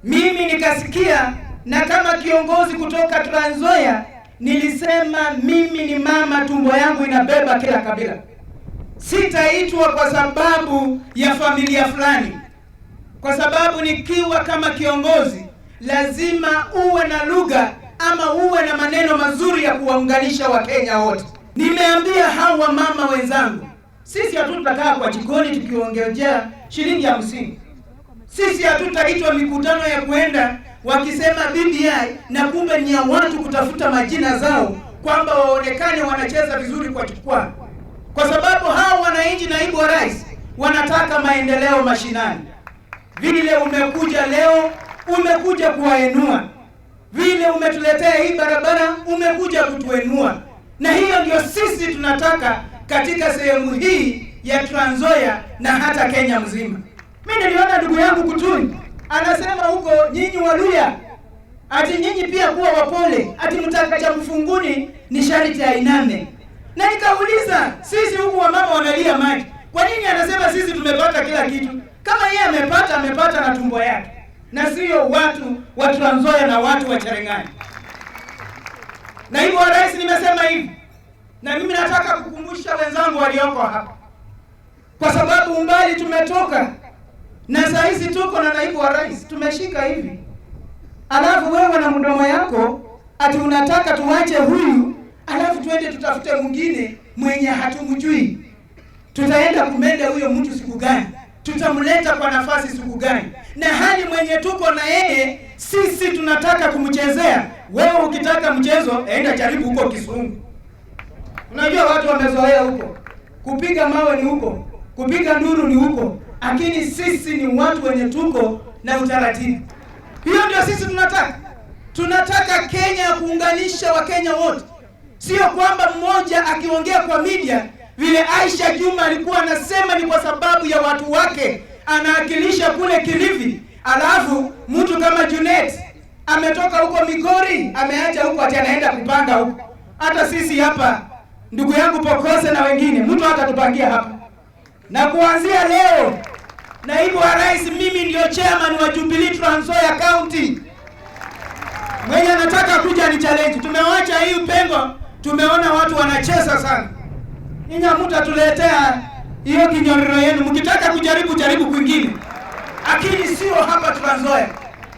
Mimi nikasikia, na kama kiongozi kutoka Trans Nzoia nilisema mimi ni mama, tumbo yangu inabeba kila kabila. Sitaitwa kwa sababu ya familia fulani, kwa sababu nikiwa kama kiongozi lazima uwe na lugha ama uwe na maneno mazuri ya kuwaunganisha Wakenya wote. Nimeambia hawa mama wenzangu, sisi hatutakaa kwa jikoni tukiongea shilingi 50. Sisi hatutaitwa mikutano ya kuenda wakisema BBI na kumbe ni ya watu kutafuta majina zao kwamba waonekane wanacheza vizuri kwa jukwaa. Kwa sababu hao wananchi, naibu wa rais, wanataka maendeleo mashinani. Vile umekuja leo, umekuja kuwainua. Vile umetuletea hii barabara, umekuja kutuinua. Na hiyo ndio sisi tunataka katika sehemu hii ya Trans Nzoia na hata Kenya mzima. Mimi niliona ndugu yangu Kutuni anasema huko nyinyi Waluya ati nyinyi pia kuwa wapole, ati mtaka cha mfunguni ni sharti ya iname. Na nikauliza, sisi huku wamama wanalia maji, kwa nini anasema sisi tumepata kila kitu? Kama yeye amepata na tumbo yake, na sio watu wa Trans Nzoia na watu wa Cherangani. Na hivyo rais, nimesema hivi, na mimi nataka kukumbusha wenzangu walioko hapa, kwa sababu umbali tumetoka, na saa hizi tuko na naibu wa rais tumeshika hivi, alafu wewe na mdomo yako ati unataka tuache huyu alafu tuende tutafute mwingine mwenye hatumjui. Tutaenda kumenda huyo mtu siku gani? Tutamleta kwa nafasi siku gani? Na hali mwenye tuko na yeye sisi tunataka kumchezea. Wewe ukitaka mchezo, enda jaribu huko Kisumu. Unajua watu wamezoea huko, kupiga mawe ni huko, kupiga nduru ni huko, lakini sisi ni watu wenye tuko na utaratibu. Hiyo ndio sisi tunataka. Tunataka Kenya kuunganisha Wakenya wote. Sio kwamba mmoja akiongea kwa media vile Aisha Juma alikuwa anasema ni kwa sababu ya watu wake anaakilisha kule Kilifi, alafu mtu kama Junet ametoka huko Migori ameacha huko ati anaenda kupanga huko. Hata sisi hapa ndugu yangu Pokose na wengine, mtu hata tupangia hapa. Na kuanzia leo, naibu wa rais, mimi ndio chairman wa Jubilee Trans Nzoia County. Mwenye anataka kuja ni challenge. Tumewacha hii pengo, tumeona watu wanacheza sana. Ninyi mtatuletea hiyo kinyororo yenu, mkitaka kujaribu kwingine, lakini sio hapa Trans Nzoia.